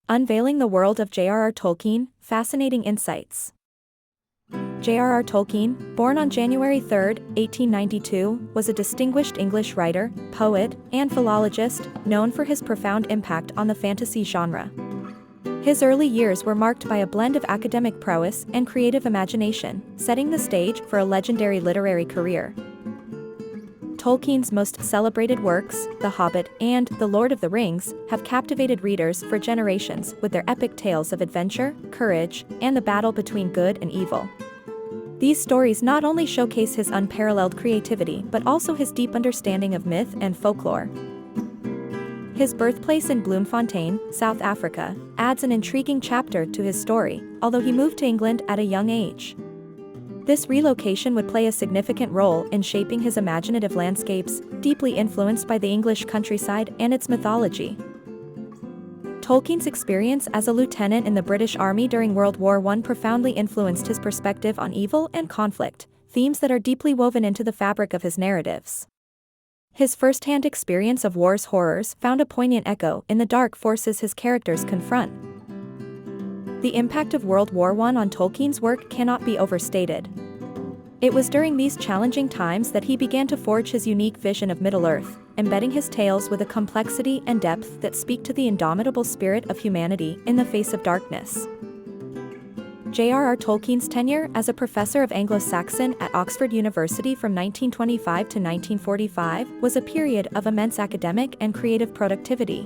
Unveiling the World of J.R.R. Tolkien, Fascinating Insights. J.R.R. Tolkien, born on January 3, 1892, was a distinguished English writer, poet, and philologist, known for his profound impact on the fantasy genre. His early years were marked by a blend of academic prowess and creative imagination, setting the stage for a legendary literary career. Tolkien's most celebrated works, The Hobbit and The Lord of the Rings, have captivated readers for generations with their epic tales of adventure, courage, and the battle between good and evil. These stories not only showcase his unparalleled creativity but also his deep understanding of myth and folklore. His birthplace in Bloemfontein, South Africa, adds an intriguing chapter to his story, although he moved to England at a young age. This relocation would play a significant role in shaping his imaginative landscapes, deeply influenced by the English countryside and its mythology. Tolkien's experience as a lieutenant in the British Army during World War I profoundly influenced his perspective on evil and conflict, themes that are deeply woven into the fabric of his narratives. His first-hand experience of war's horrors found a poignant echo in the dark forces his characters confront. The impact of World War I on Tolkien's work cannot be overstated. It was during these challenging times that he began to forge his unique vision of Middle-earth, embedding his tales with a complexity and depth that speak to the indomitable spirit of humanity in the face of darkness. J.R.R. Tolkien's tenure as a professor of Anglo-Saxon at Oxford University from 1925 to 1945 was a period of immense academic and creative productivity.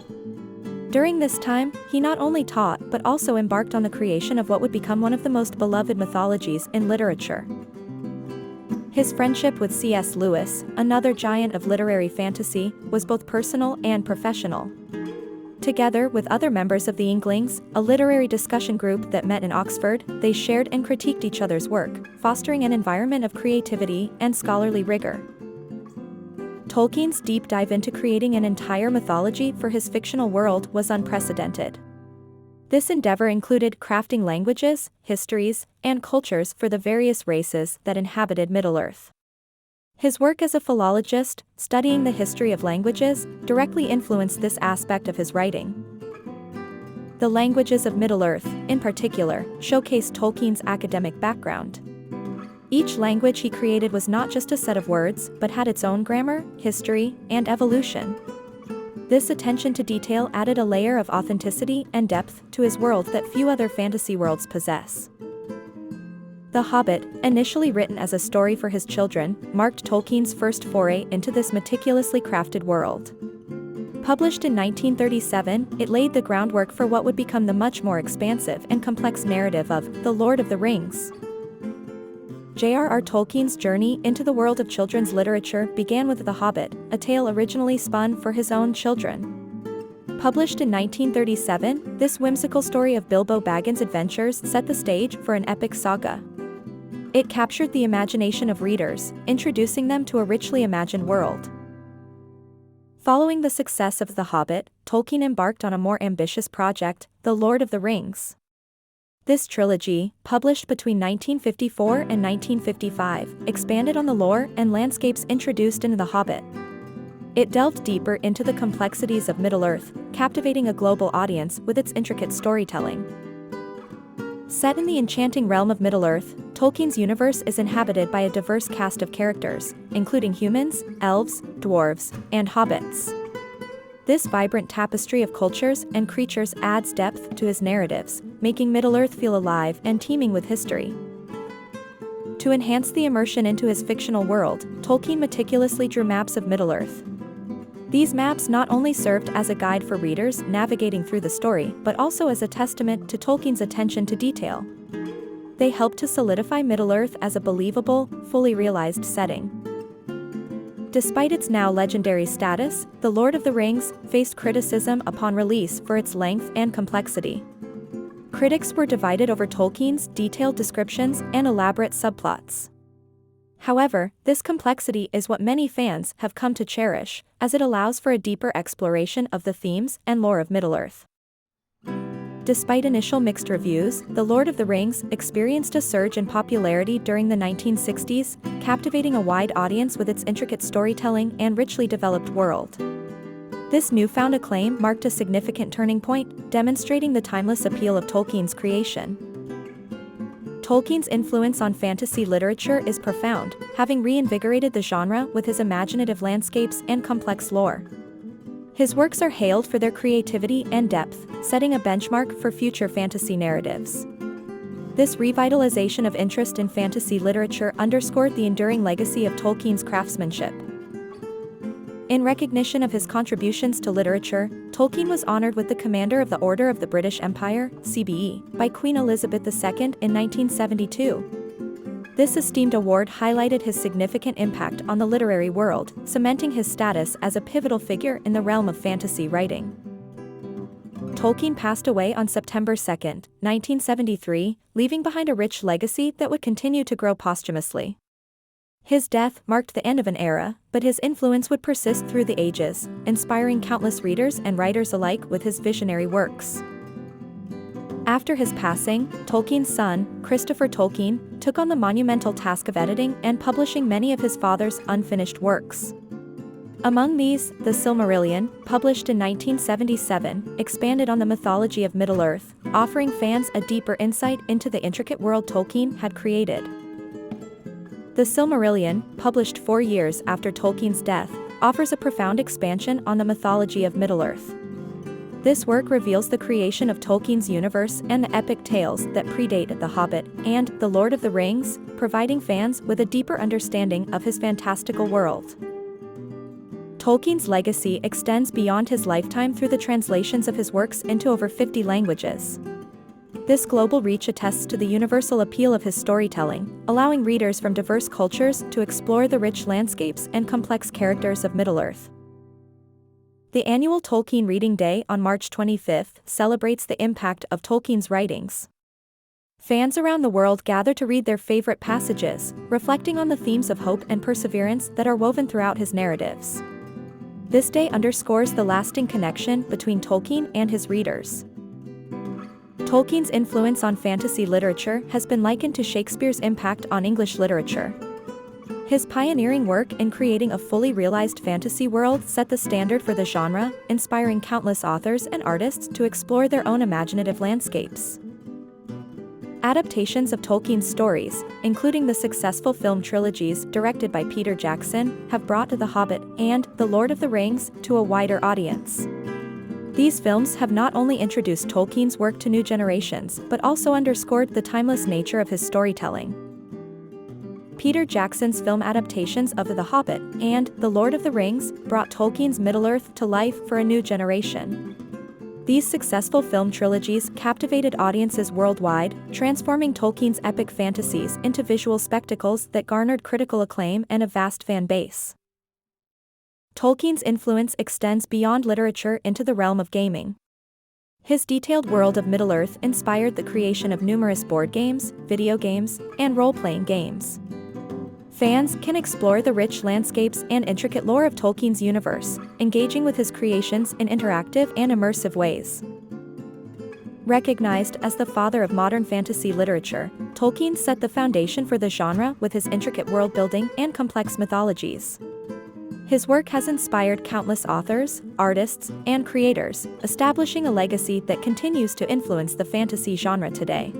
During this time, he not only taught but also embarked on the creation of what would become one of the most beloved mythologies in literature. His friendship with C.S. Lewis, another giant of literary fantasy, was both personal and professional. Together with other members of the Inklings, a literary discussion group that met in Oxford, they shared and critiqued each other's work, fostering an environment of creativity and scholarly rigor. Tolkien's deep dive into creating an entire mythology for his fictional world was unprecedented. This endeavor included crafting languages, histories, and cultures for the various races that inhabited Middle-earth. His work as a philologist, studying the history of languages, directly influenced this aspect of his writing. The languages of Middle-earth, in particular, showcased Tolkien's academic background. Each language he created was not just a set of words, but had its own grammar, history, and evolution. This attention to detail added a layer of authenticity and depth to his world that few other fantasy worlds possess. The Hobbit, initially written as a story for his children, marked Tolkien's first foray into this meticulously crafted world. Published in 1937, it laid the groundwork for what would become the much more expansive and complex narrative of The Lord of the Rings. J.R.R. Tolkien's journey into the world of children's literature began with The Hobbit, a tale originally spun for his own children. Published in 1937, this whimsical story of Bilbo Baggins' adventures set the stage for an epic saga. It captured the imagination of readers, introducing them to a richly imagined world. Following the success of The Hobbit, Tolkien embarked on a more ambitious project, The Lord of the Rings. This trilogy, published between 1954 and 1955, expanded on the lore and landscapes introduced in The Hobbit. It delved deeper into the complexities of Middle-earth, captivating a global audience with its intricate storytelling. Set in the enchanting realm of Middle-earth, Tolkien's universe is inhabited by a diverse cast of characters, including humans, elves, dwarves, and hobbits. This vibrant tapestry of cultures and creatures adds depth to his narratives, making Middle-earth feel alive and teeming with history. To enhance the immersion into his fictional world, Tolkien meticulously drew maps of Middle-earth. These maps not only served as a guide for readers navigating through the story, but also as a testament to Tolkien's attention to detail. They helped to solidify Middle-earth as a believable, fully realized setting. Despite its now legendary status, The Lord of the Rings faced criticism upon release for its length and complexity. Critics were divided over Tolkien's detailed descriptions and elaborate subplots. However, this complexity is what many fans have come to cherish, as it allows for a deeper exploration of the themes and lore of Middle-earth. Despite initial mixed reviews, The Lord of the Rings experienced a surge in popularity during the 1960s, captivating a wide audience with its intricate storytelling and richly developed world. This newfound acclaim marked a significant turning point, demonstrating the timeless appeal of Tolkien's creation. Tolkien's influence on fantasy literature is profound, having reinvigorated the genre with his imaginative landscapes and complex lore. His works are hailed for their creativity and depth, setting a benchmark for future fantasy narratives. This revitalization of interest in fantasy literature underscored the enduring legacy of Tolkien's craftsmanship. In recognition of his contributions to literature, Tolkien was honored with the Commander of the Order of the British Empire, CBE, by Queen Elizabeth II in 1972. This esteemed award highlighted his significant impact on the literary world, cementing his status as a pivotal figure in the realm of fantasy writing. Tolkien passed away on September 2, 1973, leaving behind a rich legacy that would continue to grow posthumously. His death marked the end of an era, but his influence would persist through the ages, inspiring countless readers and writers alike with his visionary works. After his passing, Tolkien's son, Christopher Tolkien, took on the monumental task of editing and publishing many of his father's unfinished works. Among these, the Silmarillion, published in 1977, expanded on the mythology of Middle-earth, offering fans a deeper insight into the intricate world Tolkien had created. The Silmarillion, published 4 years after Tolkien's death, offers a profound expansion on the mythology of Middle-earth. This work reveals the creation of Tolkien's universe and the epic tales that predate The Hobbit and The Lord of the Rings, providing fans with a deeper understanding of his fantastical world. Tolkien's legacy extends beyond his lifetime through the translations of his works into over 50 languages. This global reach attests to the universal appeal of his storytelling, allowing readers from diverse cultures to explore the rich landscapes and complex characters of Middle-earth. The annual Tolkien Reading Day on March 25 celebrates the impact of Tolkien's writings. Fans around the world gather to read their favorite passages, reflecting on the themes of hope and perseverance that are woven throughout his narratives. This day underscores the lasting connection between Tolkien and his readers. Tolkien's influence on fantasy literature has been likened to Shakespeare's impact on English literature. His pioneering work in creating a fully realized fantasy world set the standard for the genre, inspiring countless authors and artists to explore their own imaginative landscapes. Adaptations of Tolkien's stories, including the successful film trilogies directed by Peter Jackson, have brought The Hobbit and The Lord of the Rings to a wider audience. These films have not only introduced Tolkien's work to new generations but also underscored the timeless nature of his storytelling. Peter Jackson's film adaptations of The Hobbit and The Lord of the Rings brought Tolkien's Middle-earth to life for a new generation. These successful film trilogies captivated audiences worldwide, transforming Tolkien's epic fantasies into visual spectacles that garnered critical acclaim and a vast fan base. Tolkien's influence extends beyond literature into the realm of gaming. His detailed world of Middle-earth inspired the creation of numerous board games, video games, and role-playing games. Fans can explore the rich landscapes and intricate lore of Tolkien's universe, engaging with his creations in interactive and immersive ways. Recognized as the father of modern fantasy literature, Tolkien set the foundation for the genre with his intricate world-building and complex mythologies. His work has inspired countless authors, artists, and creators, establishing a legacy that continues to influence the fantasy genre today.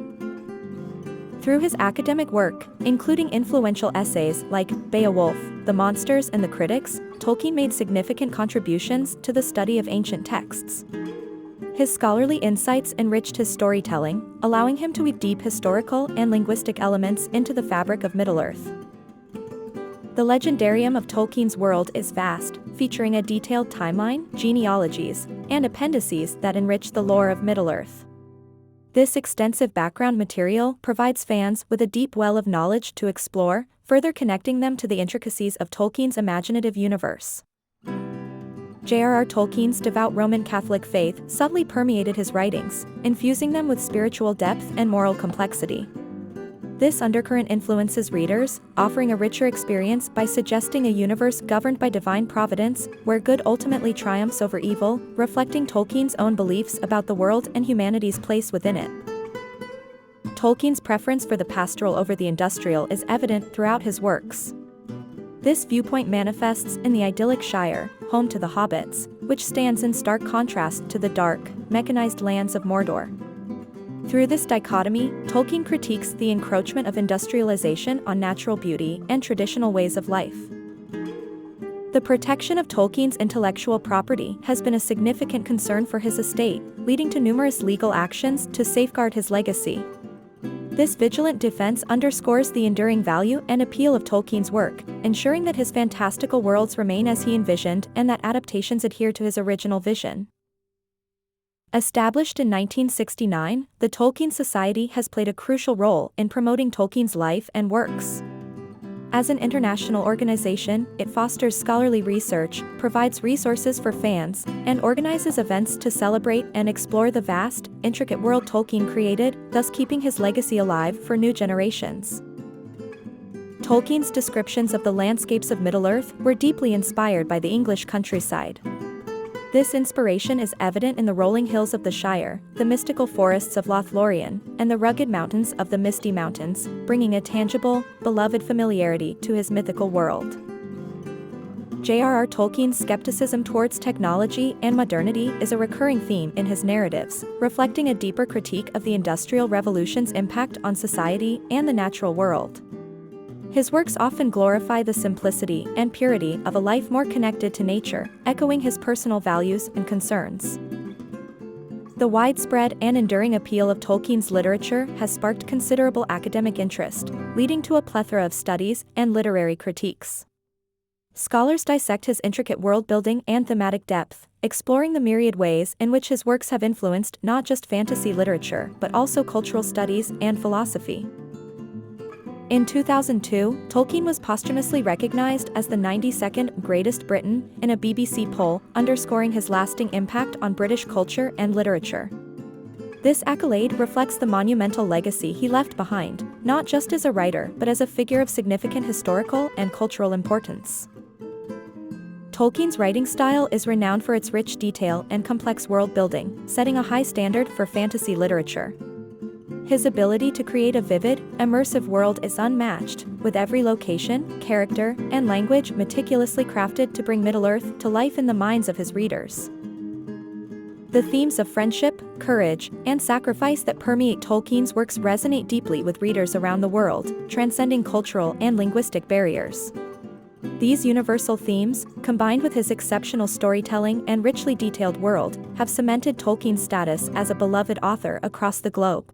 Through his academic work, including influential essays like Beowulf, The Monsters and the Critics, Tolkien made significant contributions to the study of ancient texts. His scholarly insights enriched his storytelling, allowing him to weave deep historical and linguistic elements into the fabric of Middle-earth. The legendarium of Tolkien's world is vast, featuring a detailed timeline, genealogies, and appendices that enrich the lore of Middle-earth. This extensive background material provides fans with a deep well of knowledge to explore, further connecting them to the intricacies of Tolkien's imaginative universe. J.R.R. Tolkien's devout Roman Catholic faith subtly permeated his writings, infusing them with spiritual depth and moral complexity. This undercurrent influences readers, offering a richer experience by suggesting a universe governed by divine providence, where good ultimately triumphs over evil, reflecting Tolkien's own beliefs about the world and humanity's place within it. Tolkien's preference for the pastoral over the industrial is evident throughout his works. This viewpoint manifests in the idyllic Shire, home to the hobbits, which stands in stark contrast to the dark, mechanized lands of Mordor. Through this dichotomy, Tolkien critiques the encroachment of industrialization on natural beauty and traditional ways of life. The protection of Tolkien's intellectual property has been a significant concern for his estate, leading to numerous legal actions to safeguard his legacy. This vigilant defense underscores the enduring value and appeal of Tolkien's work, ensuring that his fantastical worlds remain as he envisioned and that adaptations adhere to his original vision. Established in 1969, the Tolkien Society has played a crucial role in promoting Tolkien's life and works. As an international organization, it fosters scholarly research, provides resources for fans, and organizes events to celebrate and explore the vast, intricate world Tolkien created, thus keeping his legacy alive for new generations. Tolkien's descriptions of the landscapes of Middle-earth were deeply inspired by the English countryside. This inspiration is evident in the rolling hills of the Shire, the mystical forests of Lothlorien, and the rugged mountains of the Misty Mountains, bringing a tangible, beloved familiarity to his mythical world. J.R.R. Tolkien's skepticism towards technology and modernity is a recurring theme in his narratives, reflecting a deeper critique of the Industrial Revolution's impact on society and the natural world. His works often glorify the simplicity and purity of a life more connected to nature, echoing his personal values and concerns. The widespread and enduring appeal of Tolkien's literature has sparked considerable academic interest, leading to a plethora of studies and literary critiques. Scholars dissect his intricate world-building and thematic depth, exploring the myriad ways in which his works have influenced not just fantasy literature but also cultural studies and philosophy. In 2002, Tolkien was posthumously recognized as the 92nd greatest Briton in a BBC poll, underscoring his lasting impact on British culture and literature. This accolade reflects the monumental legacy he left behind, not just as a writer but as a figure of significant historical and cultural importance. Tolkien's writing style is renowned for its rich detail and complex world building, setting a high standard for fantasy literature. His ability to create a vivid, immersive world is unmatched, with every location, character, and language meticulously crafted to bring Middle-earth to life in the minds of his readers. The themes of friendship, courage, and sacrifice that permeate Tolkien's works resonate deeply with readers around the world, transcending cultural and linguistic barriers. These universal themes, combined with his exceptional storytelling and richly detailed world, have cemented Tolkien's status as a beloved author across the globe.